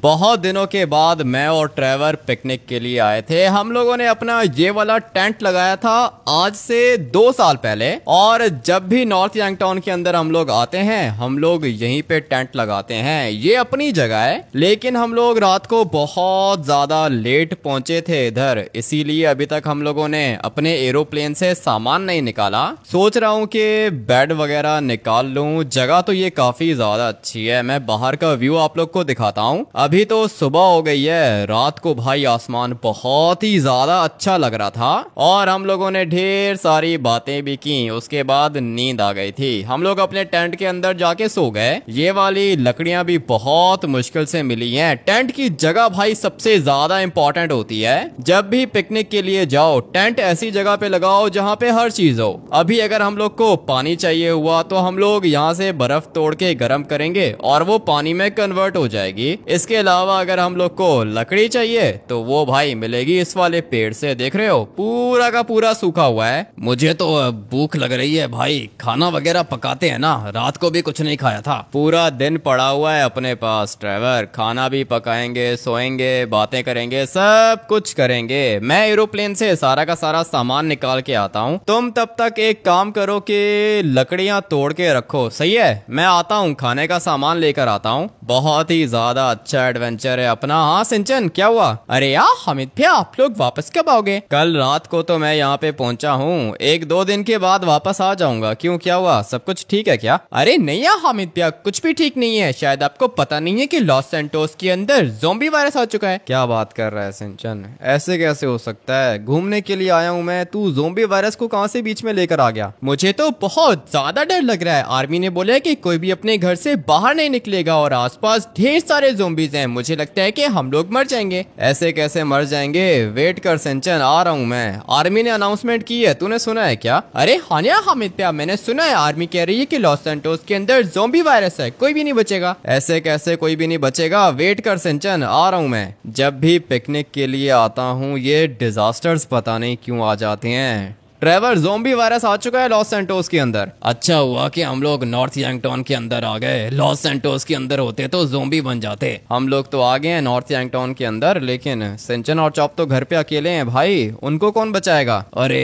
बहुत दिनों के बाद मैं और ट्रेवर पिकनिक के लिए आए थे। हम लोगों ने अपना ये वाला टेंट लगाया था आज से 2 साल पहले, और जब भी नॉर्थ यंगटाउन के अंदर हम लोग आते हैं हम लोग यहीं पे टेंट लगाते हैं। ये अपनी जगह है, लेकिन हम लोग रात को बहुत ज्यादा लेट पहुंचे थे इधर, इसीलिए अभी तक हम लोगों ने अपने एरोप्लेन से सामान नहीं निकाला। सोच रहा हूँ कि बेड वगैरह निकाल लूँ। जगह तो ये काफी ज्यादा अच्छी है, मैं बाहर का व्यू आप लोग को दिखाता हूँ। अभी तो सुबह हो गई है, रात को भाई आसमान बहुत ही ज्यादा अच्छा लग रहा था और हम लोगों ने ढेर सारी बातें भी की। उसके बाद नींद आ गई थी, हम लोग अपने टेंट के अंदर जाके सो गए। ये वाली लकड़ियां भी बहुत मुश्किल से मिली हैं। टेंट की जगह भाई सबसे ज्यादा इंपॉर्टेंट होती है। जब भी पिकनिक के लिए जाओ टेंट ऐसी जगह पे लगाओ जहाँ पे हर चीज हो। अभी अगर हम लोग को पानी चाहिए हुआ तो हम लोग यहाँ से बर्फ तोड़ के गर्म करेंगे और वो पानी में कन्वर्ट हो जाएगी। इसके अलावा अगर हम लोग को लकड़ी चाहिए तो वो भाई मिलेगी इस वाले पेड़ से। देख रहे हो पूरा का पूरा सूखा हुआ है। मुझे तो भूख लग रही है भाई, खाना वगैरह पकाते हैं ना, रात को भी कुछ नहीं खाया था। पूरा दिन पड़ा हुआ है अपने पास ट्रेवर, खाना भी पकाएंगे, सोएंगे, बातें करेंगे, सब कुछ करेंगे। मैं एरोप्लेन से सारा का सारा सामान निकाल के आता हूँ। तुम तब तक एक काम करो कि लकड़ियां तोड़ के रखो, सही है? मैं आता हूँ, खाने का सामान लेकर आता हूँ। बहुत ही ज्यादा अच्छा एडवेंचर है अपना। हाँ सिंचन, क्या हुआ? अरे यार हामिद भैया, आप लोग वापस कब आओगे? कल रात को तो मैं यहाँ पे पहुंचा हूँ, 1-2 दिन के बाद वापस आ जाऊंगा। क्यों, क्या हुआ? सब कुछ ठीक है क्या? अरे नहीं यार हामिद भैया, कुछ भी ठीक नहीं है। शायद आपको पता नहीं है कि लॉस सैंटोस के अंदर ज़ोंबी वायरस आ चुका है। क्या बात कर रहा है सिंचन, ऐसे कैसे हो सकता है? घूमने के लिए आया हूँ मैं, तू ज़ोंबी वायरस को कहाँ से बीच में लेकर आ गया? मुझे तो बहुत ज्यादा डर लग रहा है। आर्मी ने बोला है कि कोई भी अपने घर से बाहर नहीं निकलेगा और आसपास ढेर सारे ज़ोंबीज हैं। मुझे लगता है कि हम लोग मर जाएंगे। ऐसे कैसे मर जाएंगे? वेट कर सिंचन, आ रहा हूँ मैं। आर्मी ने अनाउंसमेंट की है, तूने सुना है क्या? अरे हाँ यार हामिद भैया, मैंने सुना है। आर्मी कह रही है कि लॉस सैंटोस के अंदर ज़ोंबी वायरस है, कोई भी नहीं बचेगा। ऐसे कैसे कोई भी नहीं बचेगा? वेट कर सिंचन, आ रहा हूँ मैं। जब भी पिकनिक के लिए आता हूँ ये डिजास्टर्स पता नहीं क्यों आ जाते हैं। ट्रेवर, ज़ोंबी वायरस आ चुका है लॉस सैंटोस के अंदर। अच्छा हुआ कि हम लोग नॉर्थ यंगटाउन के अंदर आ गए। लॉस सैंटोस के अंदर होते तो ज़ोंबी बन जाते। हम लोग तो आ गए हैं नॉर्थ यंगटाउन के अंदर, लेकिन सिंचन और चॉप तो घर पे अकेले हैं भाई, उनको कौन बचाएगा? अरे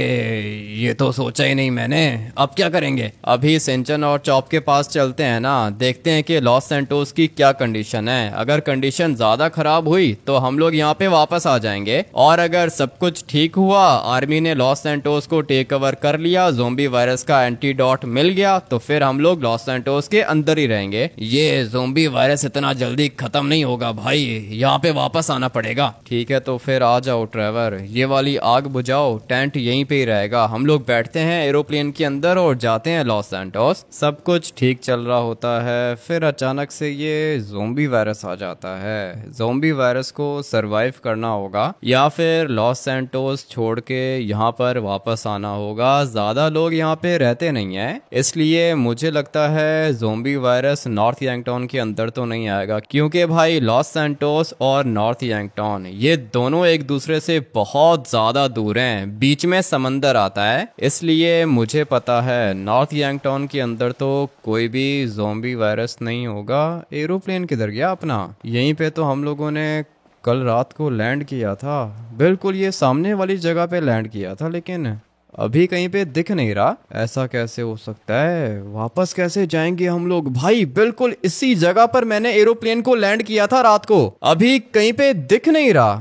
ये तो सोचा ही नहीं मैंने। अब क्या करेंगे? अभी सिंचन और चॉप के पास चलते हैं ना, देखते हैं कि लॉस सैंटोस की क्या कंडीशन है। अगर कंडीशन ज्यादा खराब हुई तो हम लोग यहाँ पे वापस आ जाएंगे, और अगर सब कुछ ठीक हुआ, आर्मी ने लॉस सैंटोस को टेक ओवर कर लिया, ज़ोंबी वायरस का एंटीडोट मिल गया, तो फिर हम लोग लॉस सैंटोस के अंदर ही रहेंगे। ये ज़ोंबी वायरस इतना जल्दी खत्म नहीं होगा भाई, यहाँ पे वापस आना पड़ेगा। ठीक है तो फिर आ जाओ ट्रेवर, ये वाली आग बुझाओ, टेंट यहीं पे ही रहेगा। हम लोग बैठते हैं एरोप्लेन के अंदर और जाते हैं लॉस सैंटोस। सब कुछ ठीक चल रहा होता है, फिर अचानक से ये ज़ोंबी वायरस आ जाता है। ज़ोंबी वायरस को सरवाइव करना होगा या फिर लॉस सैंटोस छोड़ के यहाँ पर वापस आना होगा। ज्यादा लोग यहाँ पे रहते नहीं हैं, इसलिए मुझे लगता है ज़ोंबी वायरस नॉर्थ यंगटाउन के अंदर तो नहीं आएगा, क्योंकि भाई लॉस सैंटोस और नॉर्थ यंगटाउन ये दोनों एक दूसरे से बहुत ज्यादा दूर हैं, बीच में समंदर आता है। इसलिए मुझे पता है नॉर्थ यंगटाउन के अंदर तो कोई भी ज़ोंबी वायरस नहीं होगा। एरोप्लेन किधर गया अपना? यहीं पे तो हम लोगों ने कल रात को लैंड किया था, बिल्कुल ये सामने वाली जगह पे लैंड किया था, लेकिन अभी कहीं पे दिख नहीं रहा। ऐसा कैसे हो सकता है? वापस कैसे जाएंगे हम लोग? भाई बिल्कुल इसी जगह पर मैंने एरोप्लेन को लैंड किया था रात को, अभी कहीं पे दिख नहीं रहा।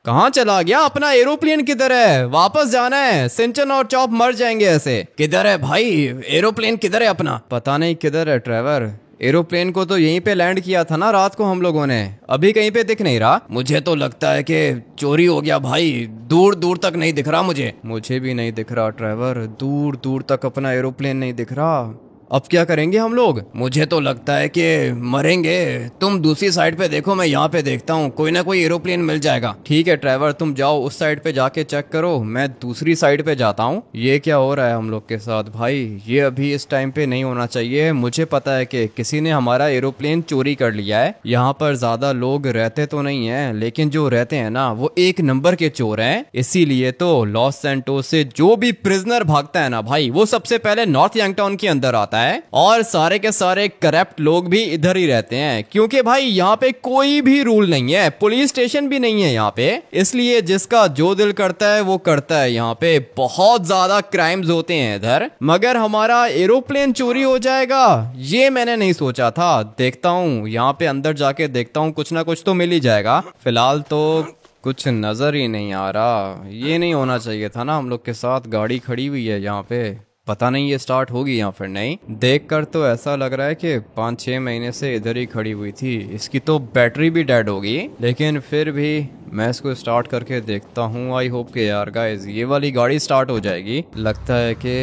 कहाँ चला गया अपना एरोप्लेन? किधर है? वापस जाना है, सिंचन और चॉप मर जाएंगे ऐसे। किधर है भाई एरोप्लेन? किधर है अपना? पता नहीं किधर है ट्रेवर। एरोप्लेन को तो यहीं पे लैंड किया था ना रात को हम लोगों ने, अभी कहीं पे दिख नहीं रहा। मुझे तो लगता है कि चोरी हो गया भाई, दूर दूर तक नहीं दिख रहा मुझे भी नहीं दिख रहा ट्रेवर, दूर दूर तक अपना एरोप्लेन नहीं दिख रहा। अब क्या करेंगे हम लोग? मुझे तो लगता है कि मरेंगे। तुम दूसरी साइड पे देखो, मैं यहाँ पे देखता हूँ, कोई ना कोई एरोप्लेन मिल जाएगा। ठीक है ट्रेवर, तुम जाओ उस साइड पे जाके चेक करो, मैं दूसरी साइड पे जाता हूँ। ये क्या हो रहा है हम लोग के साथ भाई? ये अभी इस टाइम पे नहीं होना चाहिए। मुझे पता है कि किसी ने हमारा एरोप्लेन चोरी कर लिया है। यहाँ पर ज्यादा लोग रहते तो नहीं है, लेकिन जो रहते हैं ना वो 1 नंबर के चोर हैं। इसीलिए तो लॉस सैंटोस से जो भी प्रिजनर भागता है ना भाई, वो सबसे पहले नॉर्थ यंगटाउन के अंदर आता आता है और सारे के सारे करप्ट लोग भी इधर ही रहते हैं, क्योंकि भाई यहाँ पे कोई भी रूल नहीं है, पुलिस स्टेशन भी नहीं है यहाँ पे, इसलिए जिसका जो दिल करता है वो करता है। यहाँ पे बहुत ज्यादा क्राइम्स होते हैं इधर, मगर हमारा एरोप्लेन चोरी हो जाएगा ये मैंने नहीं सोचा था। देखता हूँ यहाँ पे अंदर जाके देखता हूँ, कुछ ना कुछ तो मिल ही जाएगा। फिलहाल तो कुछ नजर ही नहीं आ रहा। ये नहीं होना चाहिए था ना हम लोग के साथ। गाड़ी खड़ी हुई है यहाँ पे, पता नहीं ये स्टार्ट होगी या फिर नहीं। देखकर तो ऐसा लग रहा है कि 5-6 महीने से इधर ही खड़ी हुई थी। इसकी तो बैटरी भी डेड होगी, लेकिन फिर भी मैं इसको स्टार्ट करके देखता हूँ। आई होप के यार गाइस ये वाली गाड़ी स्टार्ट हो जाएगी। लगता है कि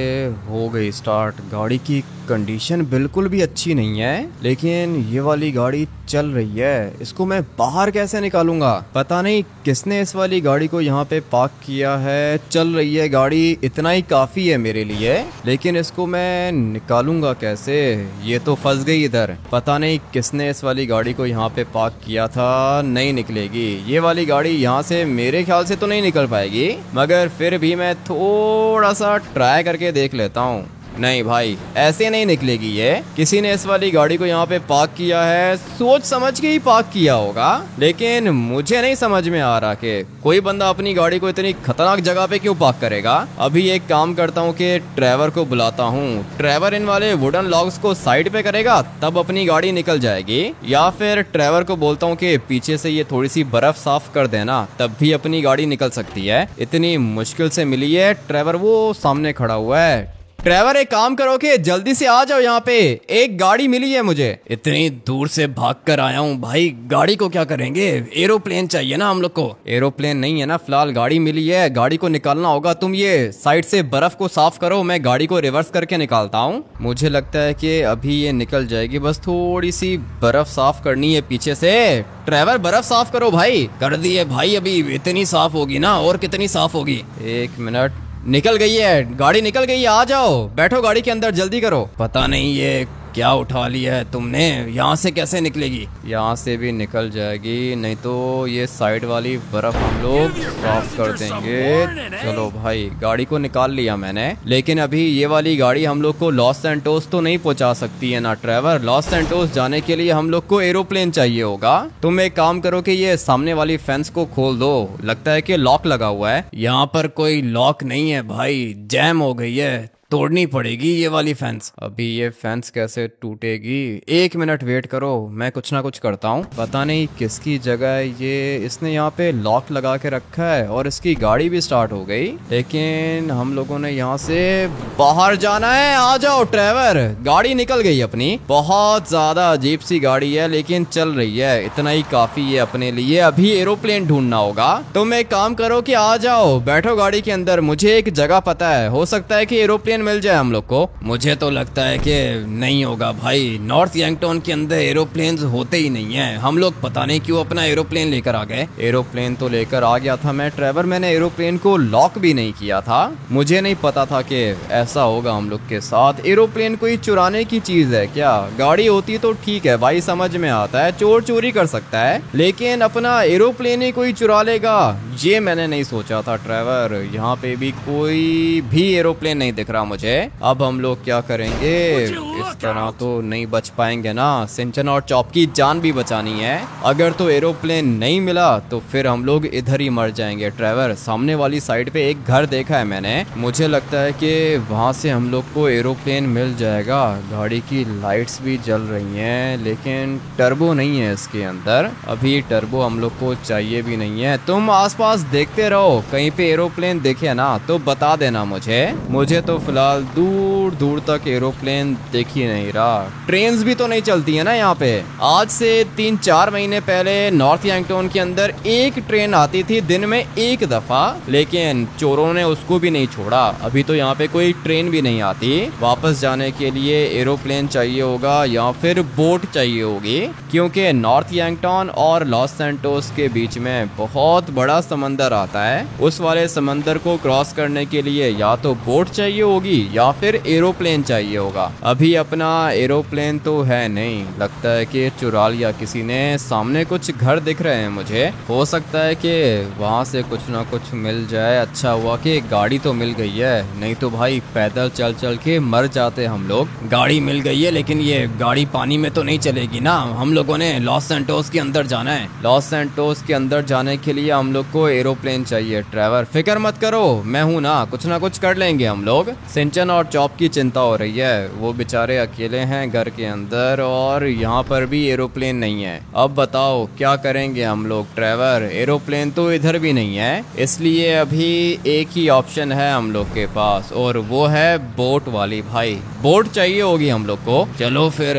हो गई स्टार्ट। गाड़ी की कंडीशन बिल्कुल भी अच्छी नहीं है, लेकिन ये वाली गाड़ी चल रही है। इसको मैं बाहर कैसे निकालूंगा, पता नहीं किसने इस वाली गाड़ी को यहाँ पे पार्क किया है। चल रही है गाड़ी, इतना ही काफी है मेरे लिए, लेकिन इसको मैं निकालूंगा कैसे। ये तो फंस गई इधर। पता नहीं किसने इस वाली गाड़ी को यहाँ पे पार्क किया था। नहीं निकलेगी ये वाली गाड़ी यहाँ से, मेरे ख्याल से तो नहीं निकल पाएगी, मगर फिर भी मैं थोड़ा सा ट्राई करके देख लेता हूँ। नहीं भाई ऐसे नहीं निकलेगी ये। किसी ने इस वाली गाड़ी को यहाँ पे पार्क किया है, सोच समझ के ही पार्क किया होगा, लेकिन मुझे नहीं समझ में आ रहा कि कोई बंदा अपनी गाड़ी को इतनी खतरनाक जगह पे क्यों पार्क करेगा। अभी एक काम करता हूँ कि ड्राइवर को बुलाता हूँ। ड्राइवर इन वाले वुडन लॉग्स को साइड पे करेगा तब अपनी गाड़ी निकल जाएगी, या फिर ड्राइवर को बोलता हूँ कि पीछे से ये थोड़ी सी बर्फ साफ कर देना, तब भी अपनी गाड़ी निकल सकती है। इतनी मुश्किल से मिली है। ड्राइवर वो सामने खड़ा हुआ है। ड्राइवर एक काम करो कि जल्दी से आ जाओ, यहाँ पे एक गाड़ी मिली है मुझे। इतनी दूर से भाग कर आया हूँ भाई, गाड़ी को क्या करेंगे, एरोप्लेन चाहिए ना हम लोग को। एरोप्लेन नहीं है ना, फिलहाल गाड़ी मिली है, गाड़ी को निकालना होगा। तुम ये साइड से बर्फ को साफ करो, मैं गाड़ी को रिवर्स करके निकालता हूँ। मुझे लगता है कि अभी ये निकल जाएगी, बस थोड़ी सी बर्फ साफ करनी है पीछे से। ड्राइवर बर्फ साफ करो भाई। कर दी है भाई, अभी इतनी साफ होगी ना, और कितनी साफ होगी। 1 मिनट, निकल गई है गाड़ी, निकल गई है। आ जाओ, बैठो गाड़ी के अंदर, जल्दी करो। पता नहीं ये क्या उठा लिया है तुमने, यहाँ से कैसे निकलेगी। यहाँ से भी निकल जाएगी, नहीं तो ये साइड वाली बर्फ हम लोग साफ कर देंगे। चलो भाई गाड़ी को निकाल लिया मैंने, लेकिन अभी ये वाली गाड़ी हम लोग को लॉस सैंटोस तो नहीं पहुँचा सकती है ना ड्राइवर। लॉस सैंटोस जाने के लिए हम लोग को एरोप्लेन चाहिए होगा। तुम एक काम करो कि ये सामने वाली फेंस को खोल दो, लगता है कि लॉक लगा हुआ है। यहाँ पर कोई लॉक नहीं है भाई, जैम हो गई है, तोड़नी पड़ेगी ये वाली फेंस। अभी ये फेंस कैसे टूटेगी, 1 मिनट वेट करो, मैं कुछ ना कुछ करता हूँ। पता नहीं किसकी जगह है ये, इसने यहाँ पे लॉक लगा के रखा है और इसकी गाड़ी भी स्टार्ट हो गई, लेकिन हम लोगों ने यहाँ से बाहर जाना है। आ जाओ ड्राइवर, गाड़ी निकल गई अपनी। बहुत ज्यादा अजीब सी गाड़ी है, लेकिन चल रही है, इतना ही काफी है अपने लिए। अभी एरोप्लेन ढूंढना होगा। तुम एक काम करो कि आ जाओ, बैठो गाड़ी के अंदर। मुझे एक जगह पता है, हो सकता है कि एरोप्लेन मिल जाए हम लोग को। मुझे तो लगता है कि नहीं होगा भाई, नॉर्थ यंगटाउन के अंदर एरोप्लेन होते ही नहीं है। हम लोग पता नहीं क्यों अपना एरोप्लेन लेकर आ गए। एरोप्लेन तो लेकर आ गया था मैं ड्राइवर, मैंने एरोप्लेन को लॉक भी नहीं किया था। मुझे नहीं पता था कि ऐसा होगा हम लोग के साथ। एरोप्लेन कोई चुराने की चीज है क्या? गाड़ी होती तो ठीक है भाई, समझ में आता है, चोर चोरी कर सकता है, लेकिन अपना एरोप्लेन ही कोई चुरा लेगा ये मैंने नहीं सोचा था ड्राइवर। यहाँ पे भी कोई भी एरोप्लेन नहीं दिख रहा मुझे। अब हम लोग क्या करेंगे, इस तरह तो नहीं बच पाएंगे ना। सिंचन और चॉप की जान भी बचानी है। अगर तो एरोप्लेन नहीं मिला तो फिर हम लोग इधर ही मर जाएंगे ड्राइवर। सामने वाली साइड पे एक घर देखा है मैंने, मुझे लगता है कि वहां से हम लोग को एरोप्लेन मिल जाएगा। गाड़ी की लाइट्स भी जल रही हैं, लेकिन टर्बो नहीं है इसके अंदर। अभी टर्बो हम लोग को चाहिए भी नहीं है। तुम आसपास देखते रहो, कहीं पे एरोप्लेन दिखे ना तो बता देना मुझे तो फिलहाल दूर दूर तक एरोप्लेन दिख ही नहीं रहा। ट्रेन्स भी तो नहीं चलती है ना यहाँ पे। आज से 3-4 महीने पहले नॉर्थ यंगटाउन के अंदर एक ट्रेन आती थी दिन में 1 दफा, लेकिन चोरों ने उसको भी नहीं छोड़ा। अभी तो यहाँ पे कोई ट्रेन भी नहीं आती। वापस जाने के लिए एरोप्लेन चाहिए होगा या फिर बोट चाहिए होगी, क्योंकि नॉर्थ यंगटाउन और लॉस सैंटोस के बीच में बहुत बड़ा समंदर आता है। उस वाले समंदर को क्रॉस करने के लिए या तो बोट चाहिए होगी होगी या फिर एरोप्लेन चाहिए होगा। अभी अपना एरोप्लेन तो है नहीं, लगता है कि चुरा लिया किसी ने। सामने कुछ घर दिख रहे हैं मुझे, हो सकता है कि वहाँ से कुछ ना कुछ मिल जाए। अच्छा हुआ कि गाड़ी तो मिल गई है, नहीं तो भाई पैदल चल चल के मर जाते हम लोग। गाड़ी मिल गई है, लेकिन ये गाड़ी पानी में तो नहीं चलेगी ना। हम लोगों ने लॉस सैंटोस के अंदर जाना है। लॉस सैंटोस के अंदर जाने के लिए हम लोग को एरोप्लेन चाहिए। ट्रेवर फिक्र मत करो, मैं हूँ ना कुछ कर लेंगे हम लोग। सिंचन और चॉप की चिंता हो रही है, वो बेचारे अकेले हैं घर के अंदर और यहाँ पर भी एरोप्लेन नहीं है। अब बताओ क्या करेंगे हम लोग। ट्रेवर एरोप्लेन तो इधर भी नहीं है, इसलिए अभी एक ही ऑप्शन है हम लोग के पास और वो है बोट वाली। भाई बोट चाहिए होगी हम लोग को। चलो फिर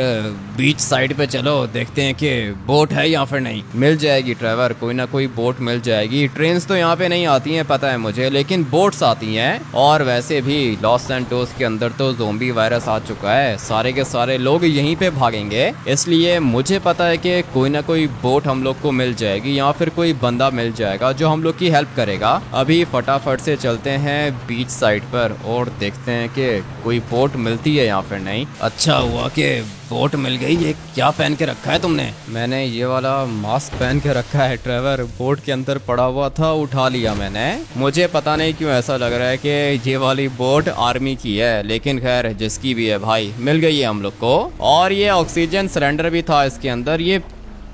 बीच साइड पे चलो, देखते हैं कि बोट है या फिर नहीं। मिल जाएगी ट्रेवर, कोई ना कोई बोट मिल जाएगी। ट्रेन्स तो यहाँ पे नहीं आती हैं पता है मुझे, लेकिन बोट्स आती हैं। और वैसे भी लॉस सैंटोस के अंदर तो ज़ोंबी वायरस आ चुका है, सारे के सारे लोग यहीं पे भागेंगे। इसलिए मुझे पता है कि कोई ना कोई बोट हम लोग को मिल जाएगी या फिर कोई बंदा मिल जाएगा जो हम लोग की हेल्प करेगा। अभी फटाफट से चलते हैं बीच साइड पर और देखते हैं कि कोई बोट मिलती है या फिर नहीं। अच्छा हुआ कि बोट मिल गई। ये क्या पहन के रखा है तुमने? मैंने ये वाला मास्क पहन के रखा है ट्रेवर, बोट के अंदर पड़ा हुआ था, उठा लिया मैंने। मुझे पता नहीं क्यों ऐसा लग रहा है कि ये वाली बोट आर्मी की है, लेकिन खैर जिसकी भी है भाई मिल गई है हम लोग को। और ये ऑक्सीजन सिलेंडर भी था इसके अंदर। ये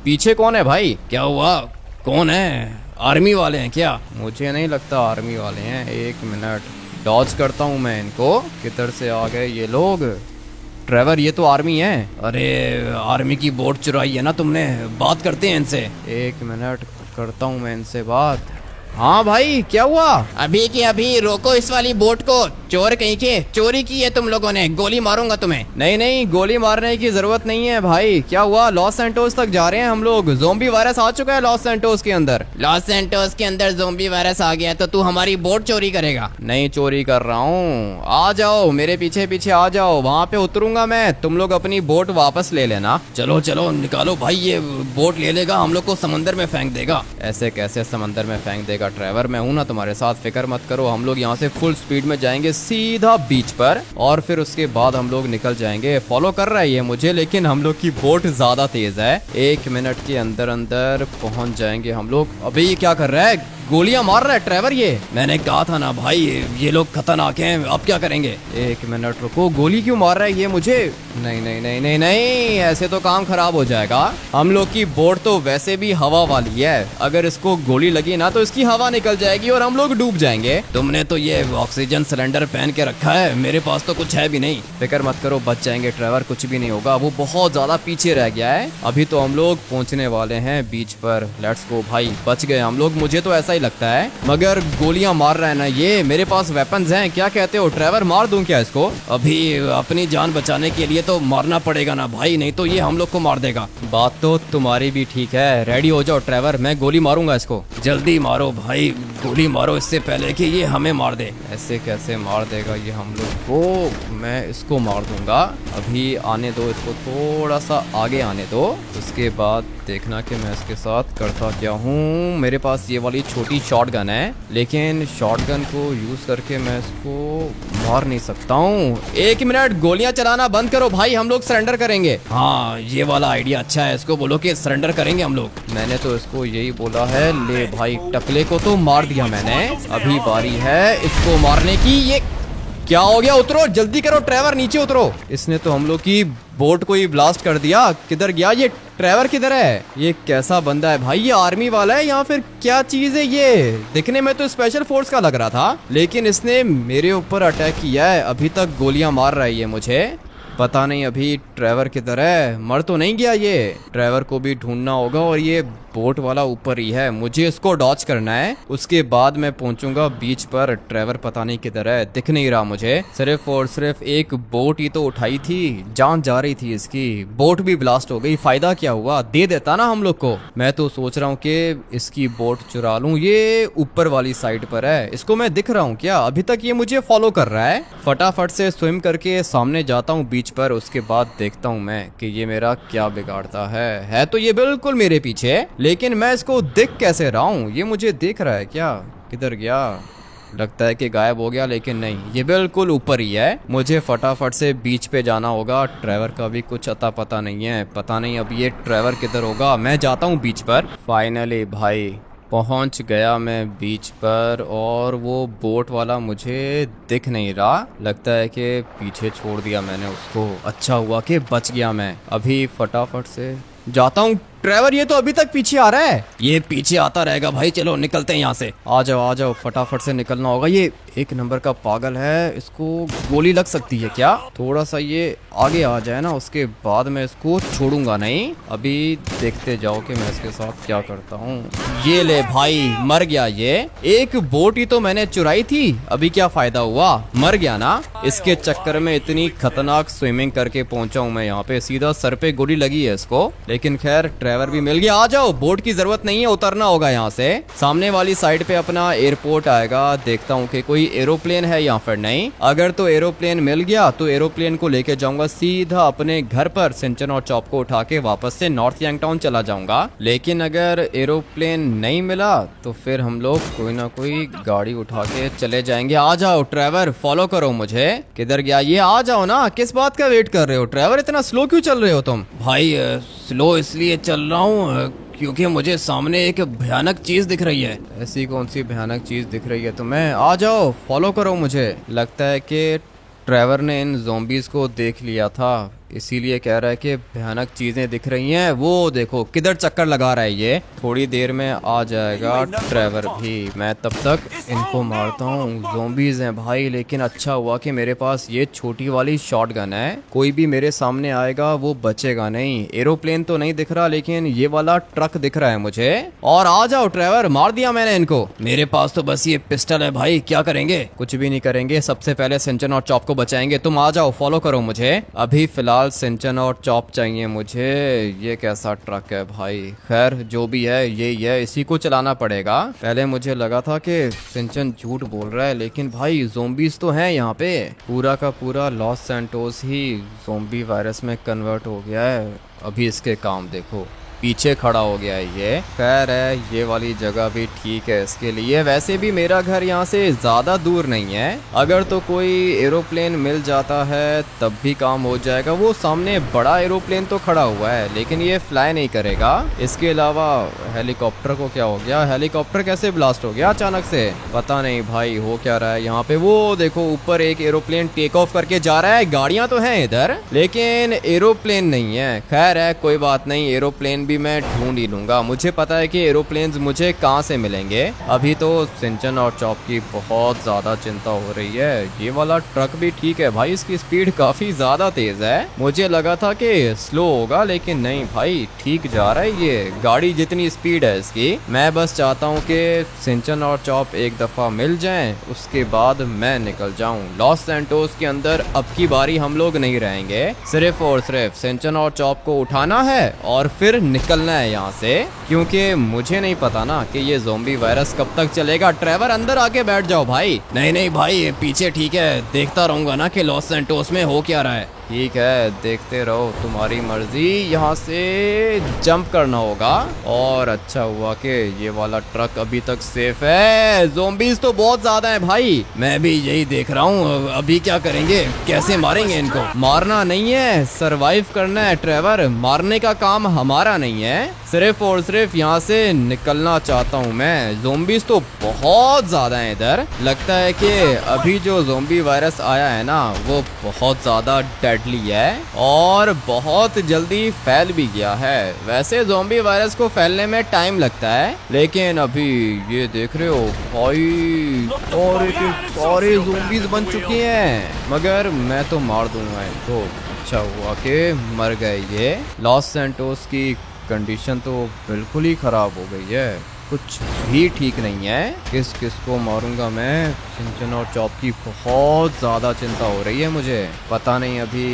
पीछे कौन है भाई? क्या हुआ, कौन है? आर्मी वाले हैं क्या? मुझे नहीं लगता आर्मी वाले हैं। एक मिनट, डॉज करता हूँ मैं इनको। किधर से आ गए ये लोग? ट्रेवर ये तो आर्मी है। अरे आर्मी की बोट चुराई है ना तुमने, बात करते हैं इनसे। एक मिनट, करता हूँ मैं इनसे बात। हाँ भाई क्या हुआ? अभी की अभी रोको इस वाली बोट को, चोर कहीं के, चोरी की है तुम लोगों ने, गोली मारूंगा तुम्हें। नहीं गोली मारने की जरूरत नहीं है भाई। क्या हुआ? लॉस सैंटोस तक जा रहे हैं हम लोग। ज़ोंबी वायरस आ चुका है लॉस सैंटोस के अंदर। लॉस सैंटोस के अंदर ज़ोंबी वायरस आ गया तो तू हमारी बोट चोरी करेगा? नहीं चोरी कर रहा हूँ, आ जाओ मेरे पीछे पीछे आ जाओ, वहाँ पे उतरूंगा मैं, तुम लोग अपनी बोट वापस ले लेना। चलो चलो निकालो भाई, ये बोट ले लेगा, हम लोग को समंदर में फेंक देगा। ऐसे कैसे समंदर में फेंक देगा ट्रेवर, मैं हूं ना तुम्हारे साथ, फिक्र मत करो। हम लोग यहाँ से फुल स्पीड में जाएंगे सीधा बीच पर और फिर उसके बाद हम लोग निकल जाएंगे। फॉलो कर रहा है ये मुझे, लेकिन हम लोग की बोट ज्यादा तेज है। 1 मिनट के अंदर अंदर पहुंच जाएंगे हम लोग। अबे ये क्या कर रहा है? गोलियां मार रहा है ट्रेवर ये। मैंने कहा था ना भाई ये लोग खतरनाक हैं, अब क्या करेंगे? 1 मिनट रुको, गोली क्यों मार रहा है ये मुझे? नहीं, ऐसे तो काम खराब हो जाएगा। हम लोग की बोट तो वैसे भी हवा वाली है, अगर इसको गोली लगी ना तो इसकी हवा निकल जाएगी और हम लोग डूब जाएंगे। तुमने तो ये ऑक्सीजन सिलेंडर पहन के रखा है, मेरे पास तो कुछ है भी नहीं। फिक्र मत करो, बच जाएंगे ट्रेवर, कुछ भी नहीं होगा। वो बहुत ज्यादा पीछे रह गया है। अभी तो हम लोग पहुंचने वाले हैं बीच पर। लेट्स गो भाई, बच गए हम लोग, मुझे तो ऐसा लगता है। मगर गोलियां मार रहा है ना ये, मेरे पास वेपन्स हैं। क्या कहते हो ट्रेवर, मार दूं क्या इसको? अभी अपनी जान बचाने के लिए तो मारना पड़ेगा ना भाई, नहीं तो ये हम लोग को मार देगा। बात तो तुम्हारी भी ठीक है। रेडी हो जाओ ट्रेवर, मैं गोली मारूंगा इसको। जल्दी मारो भाई, गोली मारो इससे पहले कि ये हमें मार दे। ऐसे कैसे मार देगा ये हम लोग को? मैं इसको मार दूंगा। अभी आने दो इसको, थोड़ा सा आगे आने दो, उसके बाद देखना कि मैं इसके साथ करता क्या हूँ। मेरे पास ये वाली छोटी शॉटगन है, लेकिन शॉटगन को यूज करके मैं इसको मार नहीं सकता हूँ। 1 मिनट, गोलियां चलाना बंद करो भाई, हम लोग सरेंडर करेंगे। हाँ ये वाला आइडिया अच्छा है, इसको बोलो कि सरेंडर करेंगे हम लोग। मैंने तो इसको यही बोला है। ले भाई, टकले को तो मार दिया मैंने, अभी बारी है इसको मारने की। ये क्या हो गया? उतरो जल्दी करो ट्रेवर, नीचे उतरो। इसने तो हम लोग की बोट को ही ब्लास्ट कर दिया। किधर गया ये ट्रेवर? किधर है? ये कैसा बंदा है भाई? ये आर्मी वाला है या फिर क्या चीज है ये? दिखने में तो स्पेशल फोर्स का लग रहा था, लेकिन इसने मेरे ऊपर अटैक किया है। अभी तक गोलियां मार रहा है ये मुझे। पता नहीं अभी ट्रेवर किधर है, मर तो नहीं गया ये। ट्रेवर को भी ढूंढना होगा और ये बोट वाला ऊपर ही है, मुझे इसको डॉच करना है, उसके बाद मैं पहुंचूंगा बीच पर। ट्रेवर पता नहीं किधर है, दिख नहीं रहा मुझे। सिर्फ और सिर्फ एक बोट ही तो उठाई थी, जान जा रही थी इसकी, बोट भी ब्लास्ट हो गई। फायदा क्या हुआ, दे देता ना हम लोग को। मैं तो सोच रहा हूँ कि इसकी बोट चुरा लूं। ये ऊपर वाली साइड पर है, इसको मैं दिख रहा हूँ क्या? अभी तक ये मुझे फॉलो कर रहा है। फटाफट से स्विम करके सामने जाता हूँ बीच पर, उसके बाद देखता हूँ मैं कि ये मेरा क्या बिगाड़ता है तो ये बिल्कुल मेरे पीछे, लेकिन मैं इसको दिख कैसे रहा हूँ? ये मुझे देख रहा है क्या? किधर गया? लगता है कि गायब हो गया, लेकिन नहीं, ये बिल्कुल ऊपर ही है। मुझे फटाफट से बीच पे जाना होगा। ट्रेवर का भी कुछ अता पता नहीं है, पता नहीं अब ये ट्रेवर किधर होगा। मैं जाता हूँ बीच पर। फाइनली भाई पहुंच गया मैं बीच पर, और वो बोट वाला मुझे दिख नहीं रहा। लगता है कि पीछे छोड़ दिया मैंने उसको। अच्छा हुआ कि बच गया मैं। अभी फटाफट से जाता हूँ। ट्रेवर ये तो अभी तक पीछे आ रहा है। ये पीछे आता रहेगा भाई, चलो निकलते हैं यहाँ से। आ जाओ, फटाफट से निकलना होगा। ये एक नंबर का पागल है, इसको गोली लग सकती है क्या? थोड़ा सा ये आगे आ जाए ना, उसके बाद मैं इसको छोड़ूंगा नहीं। अभी देखते जाओ कि मैं इसके साथ क्या करता हूँ। ये ले भाई, मर गया ये। एक बोट ही तो मैंने चुराई थी, अभी क्या फायदा हुआ? मर गया ना। इसके चक्कर में इतनी खतरनाक स्विमिंग करके पहुंचा हूँ मैं यहाँ पे। सीधा सर पे गोली लगी है इसको, लेकिन खैर ट्रेवर भी मिल गया। आ जाओ, बोट की जरूरत नहीं है, उतरना होगा यहाँ से। सामने वाली साइड पे अपना एयरपोर्ट आएगा। देखता हूँ कि कोई एरोप्लेन है यहाँ पर। नहीं, अगर तो एरोप्लेन मिल गया तो एरोप्लेन को लेके जाऊंगा सीधा अपने घर पर। सिंचन और चॉप को उठा के वापस से नॉर्थ यंगटाउन चला जाऊंगा। लेकिन अगर एरोप्लेन नहीं मिला तो फिर हम लोग कोई ना कोई गाड़ी उठा के चले जाएंगे। आ जाओ ट्रेवर, फॉलो करो मुझे। किधर गया ये? आ जाओ ना, किस बात का वेट कर रहे हो? ट्रेवर इतना स्लो क्यों चल रहे हो तुम? भाई स्लो इसलिए चल रहा हूँ क्योंकि मुझे सामने एक भयानक चीज दिख रही है। ऐसी कौन सी भयानक चीज दिख रही है तुम्हें? आ जाओ, फॉलो करो मुझे। लगता है कि ट्रेवर ने इन ज़ॉम्बीज को देख लिया था, इसीलिए कह रहा है कि भयानक चीजें दिख रही हैं। वो देखो किधर चक्कर लगा रहा है ये। थोड़ी देर में आ जाएगा ट्रेवर भी। मैं तब तक इनको मारता हूँ। ज़ॉम्बीज हैं भाई, लेकिन अच्छा हुआ कि मेरे पास ये छोटी वाली शॉटगन है। कोई भी मेरे सामने आएगा वो बचेगा नहीं। एरोप्लेन तो नहीं दिख रहा, लेकिन ये वाला ट्रक दिख रहा है मुझे। और आ जाओ ट्रेवर, मार दिया मैंने इनको। मेरे पास तो बस ये पिस्टल है भाई, क्या करेंगे? कुछ भी नहीं करेंगे, सबसे पहले सिंचन और चॉप को बचाएंगे। तुम आ जाओ, फॉलो करो मुझे। अभी फिलहाल सिंचन और चॉप चाहिए मुझे। ये कैसा ट्रक है भाई? खैर जो भी है यही है, इसी को चलाना पड़ेगा। पहले मुझे लगा था कि सिंचन झूठ बोल रहा है, लेकिन भाई ज़ॉम्बीज तो हैं यहाँ पे। पूरा का पूरा लॉस सैंटोस ही ज़ॉम्बी वायरस में कन्वर्ट हो गया है। अभी इसके काम देखो, पीछे खड़ा हो गया है ये। खैर है, ये वाली जगह भी ठीक है इसके लिए। वैसे भी मेरा घर यहाँ से ज़्यादा दूर नहीं है। अगर तो कोई एरोप्लेन मिल जाता है तब भी काम हो जाएगा। वो सामने बड़ा एरोप्लेन तो खड़ा हुआ है, लेकिन ये फ्लाई नहीं करेगा। इसके अलावा हेलीकॉप्टर को क्या हो गया? हेलीकॉप्टर कैसे ब्लास्ट हो गया अचानक से? पता नहीं भाई हो क्या रहा है यहाँ पे। वो देखो ऊपर एक एरोप्लेन टेक ऑफ करके जा रहा है। गाड़ियाँ तो हैं इधर, लेकिन एरोप्लेन नहीं है। खैर है, कोई बात नहीं, एरोप्लेन भी मैं ढूंढ ही लूंगा। मुझे पता है कि एरोप्लेन्स मुझे कहाँ से मिलेंगे। अभी तो सिंचन और चॉप की बहुत ज्यादा चिंता हो रही है। ये वाला ट्रक भी ठीक है भाई, इसकी स्पीड काफी ज्यादा तेज है। मुझे लगा था कि स्लो होगा, लेकिन नहीं भाई, ठीक जा रहा है ये। गाड़ी जितनी स्पीड है इसकी। मैं बस चाहता हूँ कि सिंचन और चॉप एक दफा मिल जाएं, उसके बाद मैं निकल जाऊं लॉस सैंटोस के अंदर। अब की बारी हम लोग नहीं रहेंगे, सिर्फ और सिर्फ सिंचन और चॉप को उठाना है और फिर निकलना है यहाँ से, क्योंकि मुझे नहीं पता ना कि ये ज़ॉम्बी वायरस कब तक चलेगा। ट्रेवर अंदर आके बैठ जाओ भाई। नहीं भाई, पीछे ठीक है, देखता रहूंगा ना कि लॉस सैंटोस में हो क्या रहा है। ठीक है, देखते रहो, तुम्हारी मर्जी। यहाँ से जंप करना होगा। और अच्छा हुआ कि ये वाला ट्रक अभी तक सेफ है। ज़ॉम्बीज तो बहुत ज्यादा है भाई। मैं भी यही देख रहा हूँ। अभी क्या करेंगे? कैसे मारेंगे इनको? मारना नहीं है, सरवाइव करना है ट्रेवर। मारने का काम हमारा नहीं है, सिर्फ और सिर्फ यहाँ से निकलना चाहता हूँ मैं। ज़ॉम्बीज तो बहुत ज्यादा हैं इधर। लगता है कि अभी जो ज़ॉम्बी वायरस आया है ना, वो बहुत ज्यादा डेडली है और बहुत जल्दी फैल भी गया है। वैसे ज़ॉम्बी वायरस को फैलने में टाइम लगता है, लेकिन अभी ये देख रहे हो भाई, और सारे ज़ॉम्बीज बन चुके हैं। मगर मैं तो मार दूंगा इनको। अच्छा हुआ कि मर गए ये। लॉस सैंटोस की कंडीशन तो बिल्कुल ही खराब हो गई है, कुछ भी ठीक नहीं है। किस किस को मारूंगा मैं? सिंचन और चॉप की बहुत ज़्यादा चिंता हो रही है मुझे। पता नहीं अभी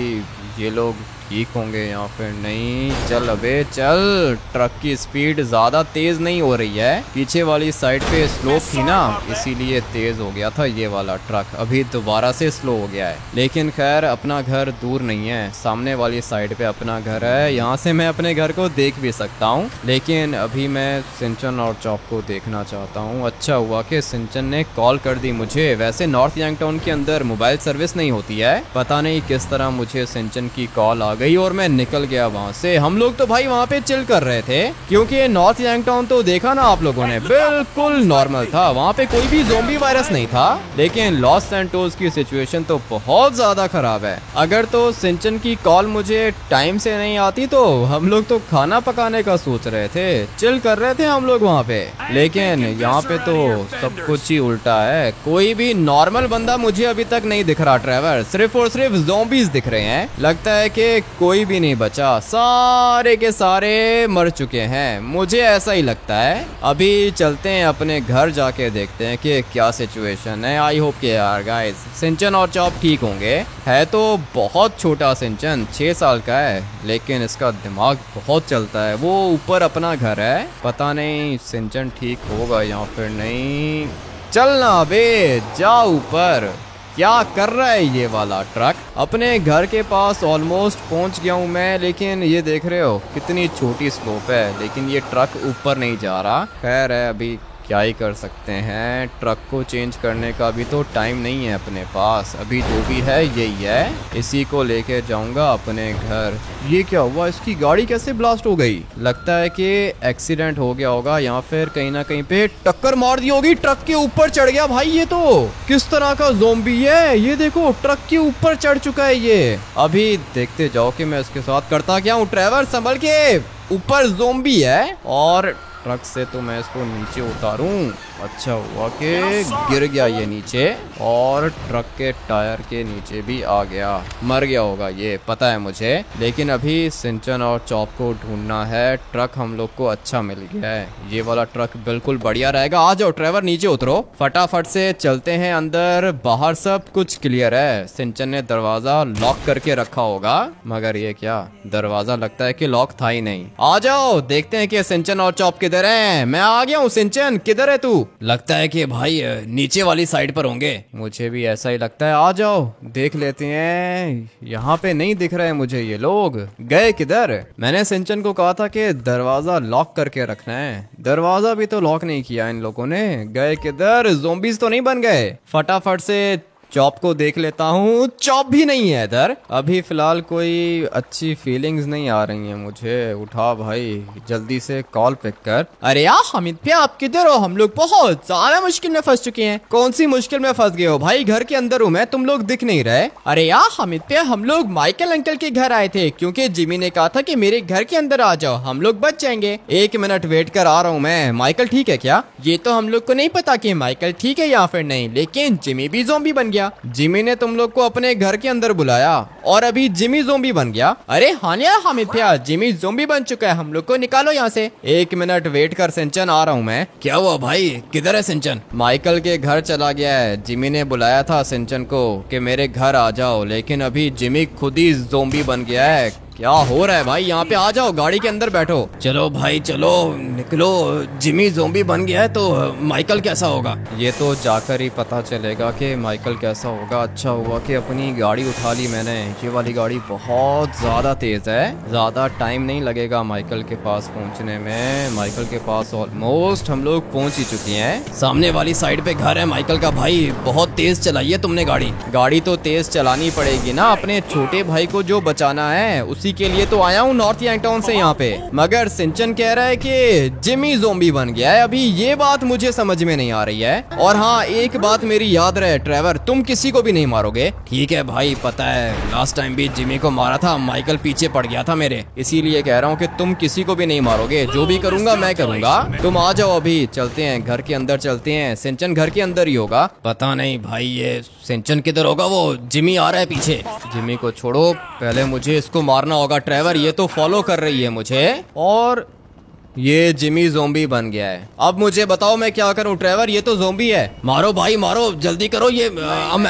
ये लोग ठीक होंगे या फिर नहीं। चल अबे चल, ट्रक की स्पीड ज्यादा तेज नहीं हो रही है, पीछे वाली साइड पे स्लोप थी ना इसीलिए तेज हो गया था ये वाला ट्रक, अभी दोबारा से स्लो हो गया है। लेकिन खैर अपना घर दूर नहीं है, सामने वाली साइड पे अपना घर है, यहाँ से मैं अपने घर को देख भी सकता हूँ। लेकिन अभी मैं सिंचन और चॉप को देखना चाहता हूँ। अच्छा हुआ कि सिंचन ने कॉल कर दी मुझे। वैसे नॉर्थ यंगटाउन के अंदर मोबाइल सर्विस नहीं होती है, पता नहीं किस तरह मुझे सिंचन की कॉल आ गई और मैं निकल गया वहाँ से। हम लोग तो भाई वहाँ पे चिल कर रहे थे क्योंकि नॉर्थ यंगटाउन तो देखा ना आप लोगों ने, बिल्कुल नॉर्मल था, वहाँ पे कोई भी ज़ोंबी वायरस नहीं था। लेकिन लॉस सैंटोस की सिचुएशन तो बहुत ज्यादा खराब है। अगर तो सिंचन की कॉल मुझे टाइम से नहीं आती तो हम लोग तो खाना पकाने का सोच रहे थे, चिल कर रहे थे हम लोग वहाँ पे। लेकिन यहाँ पे तो सब कुछ ही उल्टा है, कोई भी नॉर्मल बंदा मुझे अभी तक नहीं दिख रहा ट्रेवर, सिर्फ और सिर्फ ज़ॉम्बीज दिख रहे हैं। लगता है कि कोई भी नहीं बचा, सारे के सारे मर चुके हैं, मुझे ऐसा ही लगता है। अभी चलते हैं अपने घर जाके देखते हैं कि क्या सिचुएशन है। आई होप के यार गाइस सिंचन और चॉप ठीक होंगे। है तो बहुत छोटा सिंचन, 6 साल का है, लेकिन इसका दिमाग बहुत चलता है। वो ऊपर अपना घर है, पता नहीं सिंचन ठीक होगा या फिर नहीं। चलना बे जा ऊपर, क्या कर रहा है ये वाला ट्रक। अपने घर के पास ऑलमोस्ट पहुंच गया हूं मैं, लेकिन ये देख रहे हो कितनी छोटी स्लोप है, लेकिन ये ट्रक ऊपर नहीं जा रहा। खैर है, अभी क्या ही कर सकते हैं, ट्रक को चेंज करने का भी तो टाइम नहीं है अपने पास। अभी जो भी है यही है, इसी को लेके जाऊंगा अपने घर। ये क्या हुआ, इसकी गाड़ी कैसे ब्लास्ट हो गई? लगता है कि एक्सीडेंट हो गया होगा या फिर कहीं ना कहीं पे टक्कर मार दी होगी, ट्रक के ऊपर चढ़ गया। भाई ये तो किस तरह का ज़ॉम्बी है, ये देखो ट्रक के ऊपर चढ़ चुका है ये। अभी देखते जाओ कि मैं इसके साथ करता क्या हूँ। ट्रेवर संभल के, ऊपर ज़ॉम्बी है और ट्रक से तो मैं इसको नीचे उतारूं। अच्छा हुआ कि गिर गया ये नीचे और ट्रक के टायर के नीचे भी आ गया, मर गया होगा ये पता है मुझे। लेकिन अभी सिंचन और चॉप को ढूंढना है। ट्रक हम लोग को अच्छा मिल गया है, ये वाला ट्रक बिल्कुल बढ़िया रहेगा। आ जाओ ट्रेवर नीचे उतरो, फटाफट से चलते हैं अंदर। बाहर सब कुछ क्लियर है, सिंचन ने दरवाजा लॉक करके रखा होगा, मगर ये क्या दरवाजा लगता है कि लॉक था ही नहीं। आ जाओ देखते हैं कि सिंचन और चॉप किधर है। मैं आ गया हूँ सिंचन, किधर है तू? लगता है कि भाई नीचे वाली साइड पर होंगे, मुझे भी ऐसा ही लगता है। आ जाओ देख लेते हैं। यहाँ पे नहीं दिख रहे मुझे ये लोग, गए किधर? मैंने सिंचन को कहा था कि दरवाजा लॉक करके रखना है, दरवाजा भी तो लॉक नहीं किया इन लोगों ने। गए किधर? ज़ॉम्बीज तो नहीं बन गए? फटाफट से चॉप को देख लेता हूँ, चॉप भी नहीं है इधर। अभी फिलहाल कोई अच्छी फीलिंग्स नहीं आ रही हैं मुझे। उठा भाई जल्दी से कॉल पिक कर। अरे यार हामिद भैया आप किधर हो? हम लोग बहुत ज्यादा मुश्किल में फंस चुके हैं। कौन सी मुश्किल में फंस गए हो भाई? घर के अंदर हूँ मैं, तुम लोग दिख नहीं रहे। अरे यार हामिद भैया हम लोग माइकल अंकल के घर आए थे क्योंकि जिमी ने कहा था कि मेरे घर के अंदर आ जाओ, हम लोग बच जाएंगे। 1 मिनट वेट कर आ रहा हूँ मैं। माइकल ठीक है क्या? ये तो हम लोग को नहीं पता कि माइकल ठीक है या फिर नहीं, लेकिन जिमी भी ज़ॉम्बी बन गया। जिमी ने तुम लोग को अपने घर के अंदर बुलाया और अभी जिमी ज़ॉम्बी बन गया। अरे हाँ यार हामिद भैया जिमी ज़ॉम्बी बन चुका है, हम लोग को निकालो यहाँ से। 1 मिनट वेट कर सिंचन, आ रहा हूँ मैं। क्या हुआ भाई, किधर है सिंचन? माइकल के घर चला गया है। जिमी ने बुलाया था सिंचन को कि मेरे घर आ जाओ, लेकिन अभी जिमी खुद ही ज़ॉम्बी बन गया है। क्या हो रहा है भाई? यहाँ पे आ जाओ, गाड़ी के अंदर बैठो। चलो भाई चलो निकलो, जिमी ज़ॉम्बी बन गया है तो माइकल कैसा होगा? ये तो जाकर ही पता चलेगा कि माइकल कैसा होगा। अच्छा हुआ कि अपनी गाड़ी उठा ली मैंने, ये वाली गाड़ी बहुत ज़्यादा तेज़ है, ज़्यादा टाइम नहीं लगेगा माइकल के पास पहुँचने में। माइकल के पास ऑलमोस्ट हम लोग पहुँच ही चुके हैं। सामने वाली साइड पे घर है माइकल का। भाई बहुत तेज़ चलाई है तुमने गाड़ी। गाड़ी तो तेज़ चलानी पड़ेगी ना, अपने छोटे भाई को जो बचाना है उसी के लिए तो आया हूँ नॉर्थ यंगटाउन से यहाँ पे। मगर सिंचन कह रहा है कि जिमी ज़ॉम्बी बन गया है। अभी ये बात मुझे समझ में नहीं आ रही है। और हाँ एक बात मेरी याद रहे ट्रेवर, तुम किसी को भी नहीं मारोगे। ठीक है भाई पता है, लास्ट टाइम भी जिमी को मारा था, माइकल पीछे पड़ गया था मेरे, इसीलिए कह रहा हूँ कि तुम किसी को भी नहीं मारोगे। जो भी करूंगा मैं करूंगा। तुम आ जाओ, अभी चलते हैं घर के अंदर चलते हैं। सिंचन घर के अंदर ही होगा। पता नहीं भाई ये सिंचन किधर होगा, वो जिमी आ रहा है पीछे। जिमी को छोड़ो, पहले मुझे इसको मारना होगा। ट्रेवर ये तो फॉलो कर रही है मुझे। और ये जिमी ज़ोंबी बन गया है। अब मुझे बताओ मैं क्या करूं ट्रेवर, ये तो ज़ोंबी है। मारो भाई मारो, जल्दी करो, ये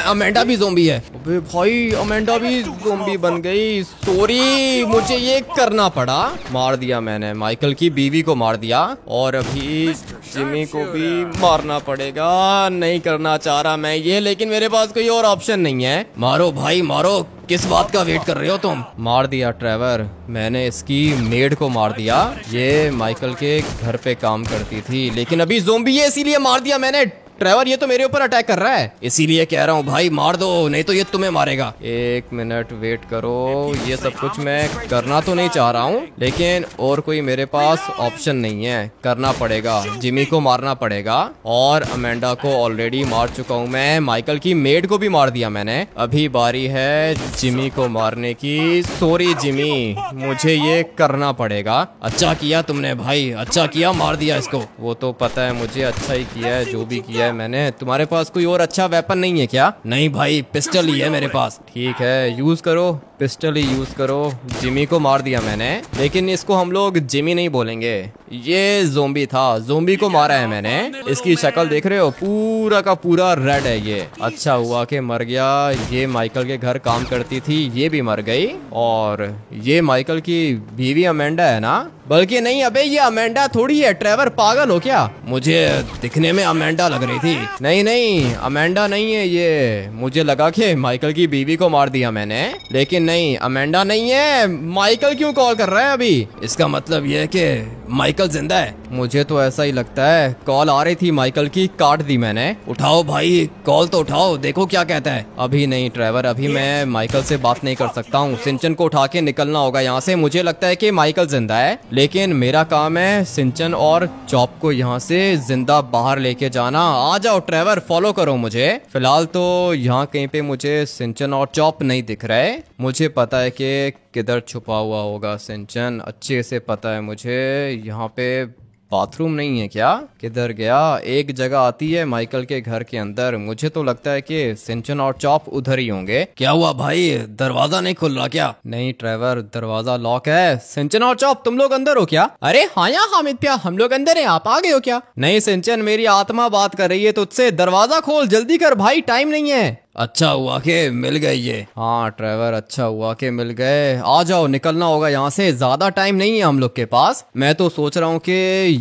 अमेंडा भी ज़ोंबी है। अबे भाई अमेंडा भी ज़ोंबी बन गई। सॉरी, मुझे ये करना पड़ा। मार दिया मैंने, माइकल की बीवी को मार दिया और अभी जिमी को भी मारना पड़ेगा। नहीं करना चाह रहा मैं ये, लेकिन मेरे पास कोई और ऑप्शन नहीं है। मारो भाई मारो, किस बात का वेट कर रहे हो तुम? मार दिया ट्रेवर, मैंने इसकी मेड को मार दिया। ये माइकल के घर पे काम करती थी, लेकिन अभी ज़ोंबी है इसीलिए मार दिया मैंने। ट्रेवर ये तो मेरे ऊपर अटैक कर रहा है। इसीलिए कह रहा हूँ भाई मार दो, नहीं तो ये तुम्हें मारेगा। 1 मिनट वेट करो, ये सब कुछ मैं करना तो नहीं चाह रहा हूँ, लेकिन और कोई मेरे पास ऑप्शन नहीं है। करना पड़ेगा, जिमी को मारना पड़ेगा। और अमेंडा को ऑलरेडी मार चुका हूँ मैं, माइकल की मेड को भी मार दिया मैंने। अभी बारी है जिमी को मारने की। सॉरी जिमी, मुझे ये करना पड़ेगा। अच्छा किया तुमने भाई, अच्छा किया, मार दिया इसको। वो तो पता है मुझे, अच्छा ही किया है जो भी किया मैंने। तुम्हारे पास कोई और अच्छा वेपन नहीं है क्या? नहीं भाई, पिस्टल ही है मेरे पास। ठीक है, यूज करो, पिस्टल ही यूज करो। जिमी को मार दिया मैंने, लेकिन इसको हम लोग जिमी नहीं बोलेंगे, ये ज़ोंबी था। ज़ोंबी को मारा है मैंने। इसकी शक्ल देख रहे हो, पूरा का पूरा रेड है ये। अच्छा हुआ कि मर गया। ये माइकल के घर काम करती थी, ये भी मर गई। और ये माइकल की बीवी अमेंडा है ना? बल्कि नहीं, अबे ये अमेंडा थोड़ी है। ट्रेवर पागल हो क्या? मुझे दिखने में अमेंडा लग रही थी। नहीं नहीं, अमेंडा नहीं है ये। मुझे लगा कि माइकल की बीवी को मार दिया मैंने, लेकिन नहीं, अमेंडा नहीं है। माइकल क्यों कॉल कर रहा है अभी? इसका मतलब ये है कि माइकल जिंदा है। मुझे तो ऐसा ही लगता है। कॉल आ रही थी माइकल की, काट दी मैंने। उठाओ भाई, कॉल तो उठाओ, देखो क्या कहता है। अभी नहीं ट्रेवर, अभी मैं माइकल से बात नहीं कर सकता हूँ। सिंचन को उठा के निकलना होगा यहाँ से। मुझे लगता है कि माइकल जिंदा है, लेकिन मेरा काम है सिंचन और चॉप को यहाँ से जिंदा बाहर लेके जाना। आ जाओ ट्रेवर, फॉलो करो मुझे। फिलहाल तो यहाँ कहीं पे मुझे सिंचन और चॉप नहीं दिख रहे। मुझे पता है कि किधर छुपा हुआ होगा सिंचन, अच्छे से पता है मुझे। यहाँ पे बाथरूम नहीं है क्या? किधर गया? एक जगह आती है माइकल के घर के अंदर। मुझे तो लगता है कि सिंचन और चॉप उधर ही होंगे। क्या हुआ भाई, दरवाजा नहीं खुल रहा क्या? नहीं ट्रेवर, दरवाजा लॉक है। सिंचन और चॉप तुम लोग अंदर हो क्या? अरे हाँ या हामिद भैया, हम लोग अंदर हैं, आप आ गए हो क्या? नहीं सिंचन, मेरी आत्मा बात कर रही है तुझसे। दरवाजा खोल, जल्दी कर भाई, टाइम नहीं है। अच्छा हुआ कि मिल गए ये। हाँ ट्रेवर, अच्छा हुआ कि मिल गए। आ जाओ, निकलना होगा यहाँ से, ज्यादा टाइम नहीं है हम लोग के पास। मैं तो सोच रहा हूँ कि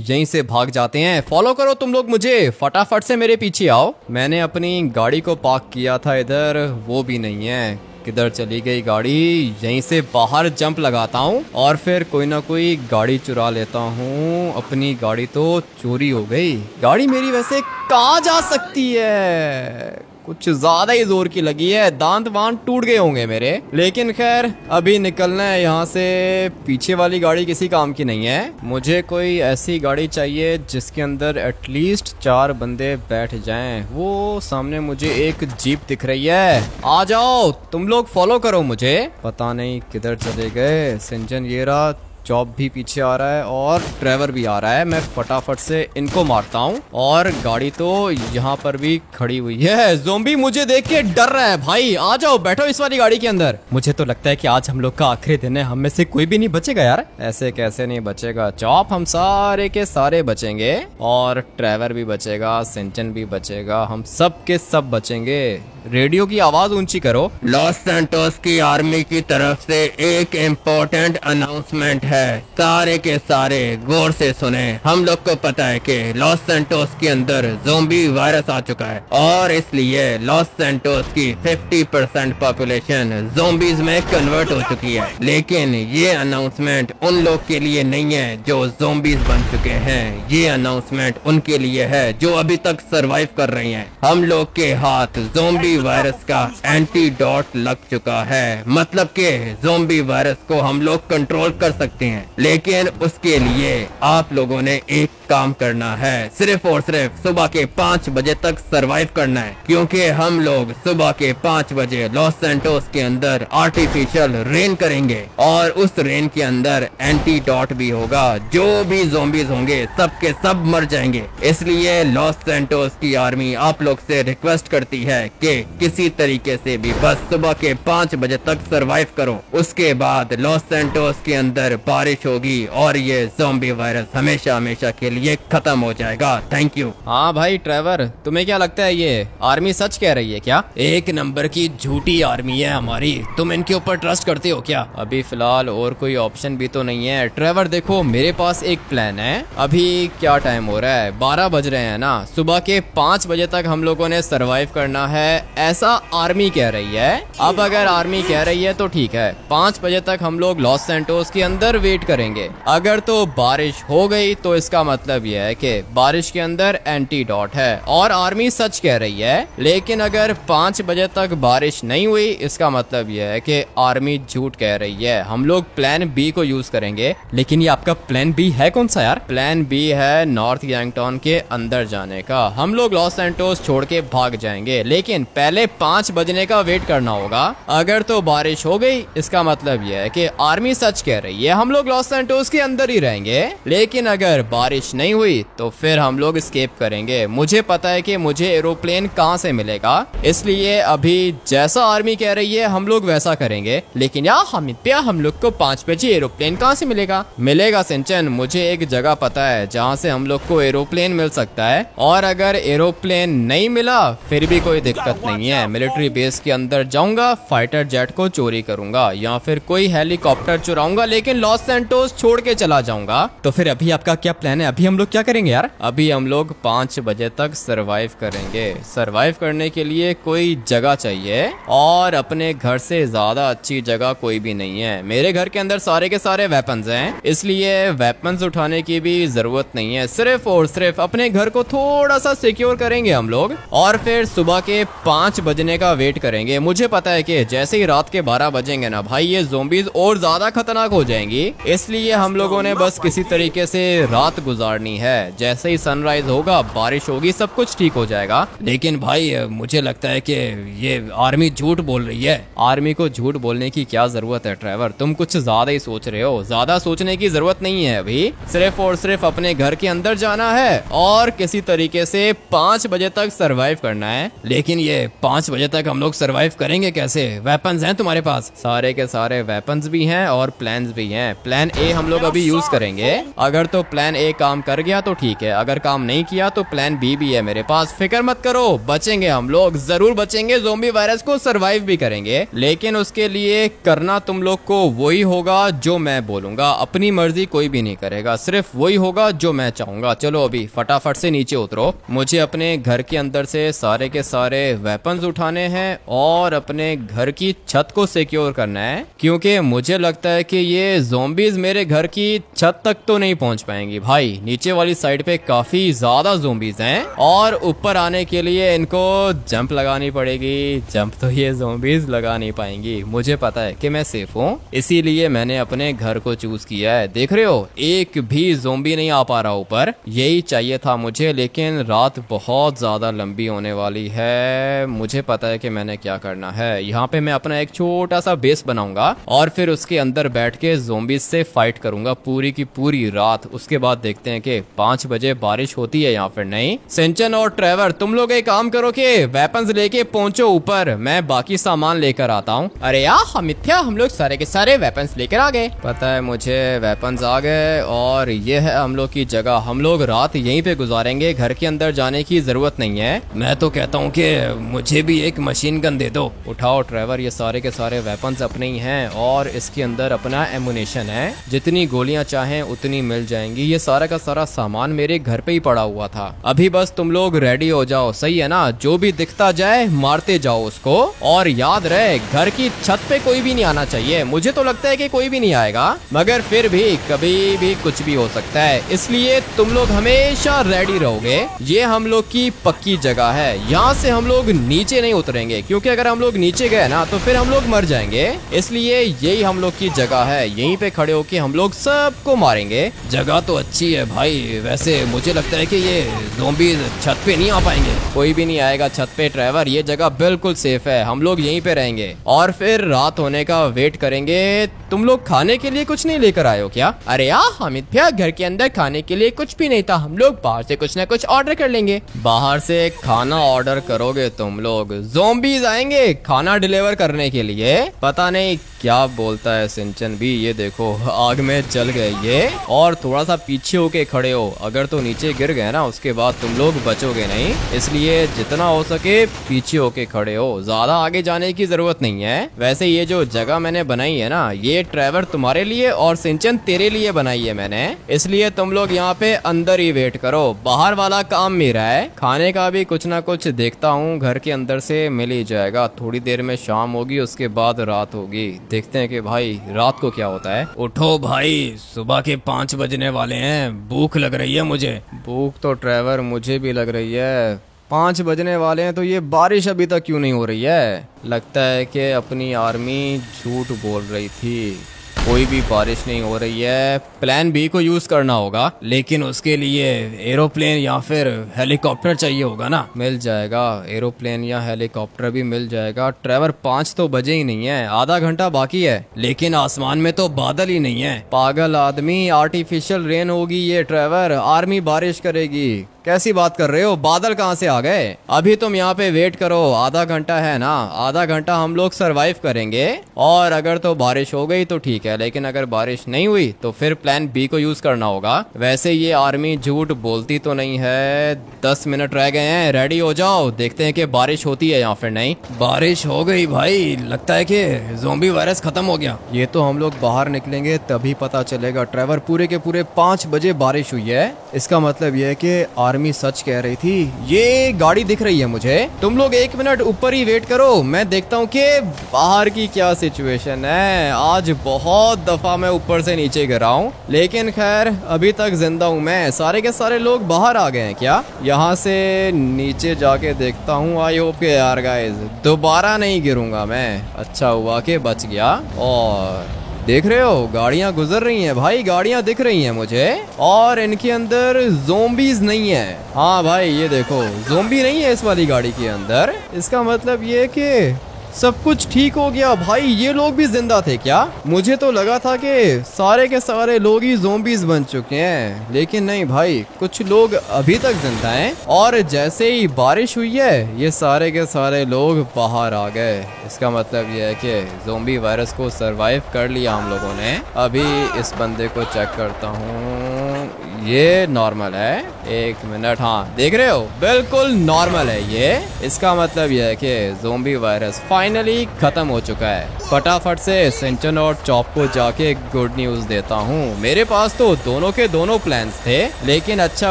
यहीं से भाग जाते हैं। फॉलो करो तुम लोग मुझे, फटाफट से मेरे पीछे आओ। मैंने अपनी गाड़ी को पार्क किया था इधर, वो भी नहीं है। किधर चली गई गाड़ी? यहीं से बाहर जंप लगाता हूँ और फिर कोई ना कोई गाड़ी चुरा लेता हूँ। अपनी गाड़ी तो चोरी हो गई। गाड़ी मेरी वैसे कहाँ जा सकती है? कुछ ज्यादा ही जोर की लगी है, दांत वांत टूट गए होंगे मेरे। लेकिन खैर, अभी निकलना है यहाँ से। पीछे वाली गाड़ी किसी काम की नहीं है। मुझे कोई ऐसी गाड़ी चाहिए जिसके अंदर एटलीस्ट 4 बंदे बैठ जाएं। वो सामने मुझे एक जीप दिख रही है। आ जाओ तुम लोग, फॉलो करो मुझे। पता नहीं किधर चले गए। सिंचन ये रहा, चॉप भी पीछे आ रहा है और ट्रेवर भी आ रहा है। मैं फटाफट से इनको मारता हूँ। और गाड़ी तो यहाँ पर भी खड़ी हुई है। ज़ोंबी मुझे देख के डर रहा है भाई। आ जाओ, बैठो इस वाली गाड़ी के अंदर। मुझे तो लगता है कि आज हम लोग का आखिरी दिन है, हम में से कोई भी नहीं बचेगा यार। ऐसे कैसे नहीं बचेगा चॉप, हम सारे के सारे बचेंगे। और ट्रेवर भी बचेगा, सिंचन भी बचेगा, हम सब के सब बचेंगे। रेडियो की आवाज ऊंची करो। लॉस सैंटोस की आर्मी की तरफ से एक इम्पोर्टेंट अनाउंसमेंट है, सारे के सारे गौर से सुने। हम लोग को पता है कि लॉस सैंटोस के अंदर ज़ोंबी वायरस आ चुका है और इसलिए लॉस सैंटोस की 50% पॉपुलेशन ज़ोंबीज में कन्वर्ट हो चुकी है। लेकिन ये अनाउंसमेंट उन लोग के लिए नहीं है जो ज़ोंबीज बन चुके हैं। ये अनाउंसमेंट उनके लिए है जो अभी तक सरवाइव कर रही हैं। हम लोग के हाथ ज़ोंबी वायरस का एंटीडोट लग चुका है, मतलब कि ज़ोंबी वायरस को हम लोग कंट्रोल कर सकते हैं। लेकिन उसके लिए आप लोगों ने एक काम करना है, सिर्फ और सिर्फ सुबह के 5 बजे तक सरवाइव करना है, क्योंकि हम लोग सुबह के 5 बजे लॉस सैंटोस के अंदर आर्टिफिशियल रेन करेंगे और उस रेन के अंदर एंटीडोट भी होगा। जो भी ज़ॉम्बीज होंगे सबके सब मर जाएंगे। इसलिए लॉस सैंटोस की आर्मी आप लोग से रिक्वेस्ट करती है कि किसी तरीके से भी बस सुबह के 5 बजे तक सरवाइव करो। उसके बाद लॉस सैंटोस के अंदर बारिश होगी और ये ज़ॉम्बी वायरस हमेशा हमेशा के लिए खत्म हो जाएगा। Thank you. हाँ भाई ट्रेवर, तुम्हें क्या लगता है ये आर्मी सच कह रही है क्या? एक नंबर की झूठी आर्मी है हमारी, तुम इनके ऊपर ट्रस्ट करते हो क्या? अभी फिलहाल और कोई ऑप्शन भी तो नहीं है। ट्रेवर देखो, मेरे पास एक प्लान है। अभी क्या टाइम हो रहा है? 12 बज रहे हैं ना। सुबह के 5 बजे तक हम लोगों ने सरवाइव करना है, ऐसा आर्मी कह रही है। अब अगर आर्मी कह रही है तो ठीक है, 5 बजे तक हम लोग लॉस सैंटोस के अंदर वेट करेंगे। अगर तो बारिश हो गई तो इसका मतलब यह है कि बारिश के अंदर एंटीडोट है और आर्मी सच कह रही है। लेकिन अगर 5 बजे तक बारिश नहीं हुई, इसका मतलब यह है कि आर्मी झूठ कह रही है। हम लोग प्लान बी को यूज करेंगे। लेकिन ये आपका प्लान बी है कौन सा यार? प्लान बी है नॉर्थ यंगटाउन के अंदर जाने का। हम लोग लॉस सैंटोस छोड़ के भाग जाएंगे, लेकिन पहले 5 बजने का वेट करना होगा। अगर तो बारिश हो गई, इसका मतलब यह है कि आर्मी सच कह रही है, हम लोग लॉस सैंटोस के अंदर ही रहेंगे। लेकिन अगर बारिश नहीं हुई तो फिर हम लोग एस्केप करेंगे। मुझे पता है कि मुझे एरोप्लेन कहां से मिलेगा, इसलिए अभी जैसा आर्मी कह रही है हम लोग वैसा करेंगे। लेकिन यार हामिद भैया, हम लोग को 5 बजे एरोप्लेन कहां से मिलेगा? मिलेगा सिंचन, मुझे एक जगह पता है जहां से हम लोग को एरोप्लेन मिल सकता है। और अगर एरोप्लेन नहीं मिला फिर भी कोई दिक्कत नहीं है, मिलिट्री बेस के अंदर जाऊंगा, फाइटर जेट को चोरी करूंगा या फिर कोई हेलीकॉप्टर चुराऊंगा, लेकिन लॉस सैंटोस छोड़ के चला जाऊंगा। तो फिर अभी आपका क्या प्लान है? अभी हम लोग क्या करेंगे यार? अभी हम लोग 5 बजे तक सरवाइव करेंगे। सरवाइव करने के लिए कोई जगह चाहिए और अपने घर से ज्यादा अच्छी जगह कोई भी नहीं है। मेरे घर के अंदर सारे के सारे वेपन्स हैं, इसलिए वेपन्स उठाने की भी जरूरत नहीं है। सिर्फ और सिर्फ अपने घर को थोड़ा सा सिक्योर करेंगे हम लोग और फिर सुबह के 5 बजने का वेट करेंगे। मुझे पता है कि जैसे ही रात के 12 बजेंगे ना भाई, ये ज़ॉम्बीज और ज्यादा खतरनाक हो जाएंगी। इसलिए हम लोगों ने बस किसी तरीके से रात गुजारनी है। जैसे ही सनराइज होगा, बारिश होगी, सब कुछ ठीक हो जाएगा। लेकिन भाई मुझे लगता है कि ये आर्मी झूठ बोल रही है। आर्मी को झूठ बोलने की क्या जरूरत है ट्रेवर? तुम कुछ ज्यादा ही सोच रहे हो। ज्यादा सोचने की जरूरत नहीं है। अभी सिर्फ और सिर्फ अपने घर के अंदर जाना है और किसी तरीके से 5 बजे तक सरवाइव करना है। लेकिन ये 5 बजे तक हम लोग सरवाइव करेंगे कैसे? वेपन्स हैं तुम्हारे पास? सारे के सारे वेपन्स भी हैं और प्लान्स भी हैं। प्लान ए हम लोग अभी यूज करेंगे। अगर तो प्लान ए काम कर गया तो ठीक है, अगर काम नहीं किया तो प्लान बी भी है मेरे पास। फिक्र मत करो, बचेंगे हम लोग, जरूर बचेंगे। ज़ॉम्बी वायरस को सरवाइव भी करेंगे, लेकिन उसके लिए करना तुम लोग को वही होगा जो मैं बोलूंगा। अपनी मर्जी कोई भी नहीं करेगा, सिर्फ वही होगा जो मैं चाहूंगा। चलो अभी फटाफट से नीचे उतरो। मुझे अपने घर के अंदर से सारे के सारे वेपन्स उठाने हैं और अपने घर की छत को सिक्योर करना है, क्योंकि मुझे लगता है कि ये ज़ॉम्बीज मेरे घर की छत तक तो नहीं पहुंच पाएंगी। भाई नीचे वाली साइड पे काफी ज्यादा ज़ॉम्बीज हैं और ऊपर आने के लिए इनको जंप लगानी पड़ेगी। जंप तो ये ज़ॉम्बीज लगा नहीं पाएंगी। मुझे पता है कि मैं सेफ हूँ, इसीलिए मैंने अपने घर को चूज किया है। देख रहे हो, एक भी ज़ॉम्बी नहीं आ पा रहा ऊपर। यही चाहिए था मुझे, लेकिन रात बहुत ज्यादा लंबी होने वाली है। मुझे पता है कि मैंने क्या करना है। यहाँ पे मैं अपना एक छोटा सा बेस बनाऊंगा और फिर उसके अंदर बैठ के ज़ॉम्बीज से फाइट करूंगा पूरी की पूरी रात। उसके बाद देखते हैं कि 5 बजे बारिश होती है या फिर नहीं। सिंचन और ट्रेवर, तुम लोग एक काम करो कि वेपन्स लेके पहुंचो ऊपर, मैं बाकी सामान लेकर आता हूँ। अरे यार मिथ्या, हम लोग सारे के सारे वेपन्स लेकर आ गए। पता है मुझे, वेपन्स आ गए और ये है हम लोग की जगह। हम लोग रात यहीं पे गुजारेंगे, घर के अंदर जाने की जरूरत नहीं है। मैं तो कहता हूँ कि मुझे भी एक मशीन गन दे दो। उठाओ ट्रेवर, ये सारे के सारे वेपन्स अपने ही हैं और इसके अंदर अपना एमुनेशन है। जितनी गोलियां चाहें उतनी मिल जाएंगी। ये सारा का सारा सामान मेरे घर पे ही पड़ा हुआ था। अभी बस तुम लोग रेडी हो जाओ, सही है ना? जो भी दिखता जाए मारते जाओ उसको। और याद रहे, घर की छत पे कोई भी नहीं आना चाहिए। मुझे तो लगता है कि कोई भी नहीं आएगा, मगर फिर भी कभी भी कुछ भी हो सकता है, इसलिए तुम लोग हमेशा रेडी रहोगे। ये हम लोग की पक्की जगह है, यहाँ से हम लोग नीचे नहीं उतरेंगे, क्योंकि अगर हम लोग नीचे गए ना तो फिर हम लोग मर जाएंगे। इसलिए यही हम लोग की जगह है, यहीं पे खड़े होके हम लोग सबको मारेंगे। जगह तो अच्छी है भाई वैसे मुझे लगता है कि ये ज़ॉम्बीज़ छत पे नहीं आ पाएंगे। कोई भी नहीं आएगा छत पे ट्रेवर, ये जगह बिल्कुल सेफ है, हम लोग यहीं पे रहेंगे और फिर रात होने का वेट करेंगे। तुम लोग खाने के लिए कुछ नहीं लेकर आए हो क्या? अरे यार हामिद भैया, घर के अंदर खाने के लिए कुछ भी नहीं था, हम लोग बाहर से कुछ ना कुछ ऑर्डर कर लेंगे। बाहर से खाना ऑर्डर करोगे तुम लोग? ज़ॉम्बीज़ आएंगे खाना डिलीवर करने के लिए। पता नहीं क्या बोलता है सिंचन भी। ये देखो आग में जल गए ये, और थोड़ा सा पीछे होके खड़े हो, अगर तो नीचे गिर गए ना उसके बाद तुम लोग बचोगे नहीं, इसलिए जितना हो सके पीछे होके खड़े हो, ज्यादा आगे जाने की जरूरत नहीं है। वैसे ये जो जगह मैंने बनाई है ना, ये ट्रेवर तुम्हारे लिए और सिंचन तेरे लिए बनाई है मैंने, इसलिए तुम लोग यहाँ पे अंदर ही वेट करो, बाहर वाला काम मेरा है। खाने का भी कुछ ना कुछ देखता हूँ, घर के अंदर से मिल ही जाएगा। थोड़ी देर में शाम होगी, उसके बाद रात होगी, देखते हैं कि भाई रात को क्या होता है। उठो भाई, सुबह के 5 बजने वाले हैं, भूख लग रही है मुझे। भूख तो ट्रेवर मुझे भी लग रही है, 5 बजने वाले हैं, तो ये बारिश अभी तक क्यों नहीं हो रही है? लगता है कि अपनी आर्मी झूठ बोल रही थी, कोई भी बारिश नहीं हो रही है। प्लान बी को यूज करना होगा, लेकिन उसके लिए एरोप्लेन या फिर हेलीकॉप्टर चाहिए होगा ना। मिल जाएगा, एरोप्लेन या हेलीकॉप्टर भी मिल जाएगा। ट्रेवर 5 तो बजे ही नहीं है, आधा घंटा बाकी है, लेकिन आसमान में तो बादल ही नहीं है। पागल आदमी, आर्टिफिशियल रेन होगी ये ट्रेवर, आर्मी बारिश करेगी। कैसी बात कर रहे हो, बादल कहाँ से आ गए? अभी तुम यहाँ पे वेट करो, आधा घंटा है ना, आधा घंटा हम लोग सरवाइव करेंगे, और अगर तो बारिश हो गई तो ठीक है, लेकिन अगर बारिश नहीं हुई तो फिर प्लान बी को यूज करना होगा। वैसे ये आर्मी झूठ बोलती तो नहीं है। 10 मिनट रह गए हैं, रेडी हो जाओ, देखते हैं कि बारिश होती है या फिर नहीं। बारिश हो गई भाई, लगता है कि ज़ॉम्बी वायरस खत्म हो गया। ये तो हम लोग बाहर निकलेंगे तभी पता चलेगा ट्रेवर। पूरे के पूरे 5 बजे बारिश हुई है, इसका मतलब ये है कि आर्मी सच कह रही थी। ये गाड़ी दिख रही है मुझे, तुम लोग 1 मिनट ऊपर ही वेट करो, मैं देखता हूँ कि बाहर की क्या सिचुएशन है। आज बहुत दफा मैं ऊपर से नीचे गिरा हूँ, लेकिन खैर अभी तक जिंदा हूँ मैं। सारे के सारे लोग बाहर आ गए हैं क्या? यहाँ से नीचे जाके देखता हूँ। आई होप के यार गाइस दोबारा नहीं गिरूंगा मैं। अच्छा हुआ कि बच गया। और देख रहे हो गाड़ियां गुजर रही हैं भाई, गाड़ियां दिख रही हैं मुझे, और इनके अंदर ज़ॉम्बीज़ नहीं है। हाँ भाई ये देखो, ज़ॉम्बी नहीं है इस वाली गाड़ी के अंदर, इसका मतलब ये कि सब कुछ ठीक हो गया। भाई ये लोग भी जिंदा थे क्या? मुझे तो लगा था कि सारे के सारे लोग ही ज़ॉम्बीज़ बन चुके हैं, लेकिन नहीं भाई, कुछ लोग अभी तक जिंदा हैं। और जैसे ही बारिश हुई है ये सारे के सारे लोग बाहर आ गए, इसका मतलब ये है कि ज़ॉम्बी वायरस को सरवाइव कर लिया हम लोगों ने। अभी इस बंदे को चेक करता हूँ, ये नॉर्मल है। 1 मिनट, हाँ देख रहे हो बिल्कुल नॉर्मल है ये, इसका मतलब यह है कि ज़ॉम्बी वायरस फाइनली खत्म हो चुका है। फटाफट से सिंचन और चॉप को जाके गुड न्यूज़ देता हूँ। मेरे पास तो दोनों के दोनों प्लान्स थे, लेकिन अच्छा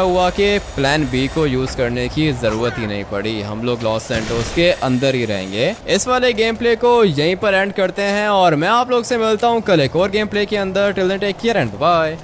हुआ कि प्लान बी को यूज करने की जरूरत ही नहीं पड़ी। हम लोग लॉस सैंटोस के अंदर ही रहेंगे। इस वाले गेम प्ले को यहीं पर एंड करते हैं, और मैं आप लोग से मिलता हूँ कल एक और गेम प्ले के अंदर। Till then take care and bye.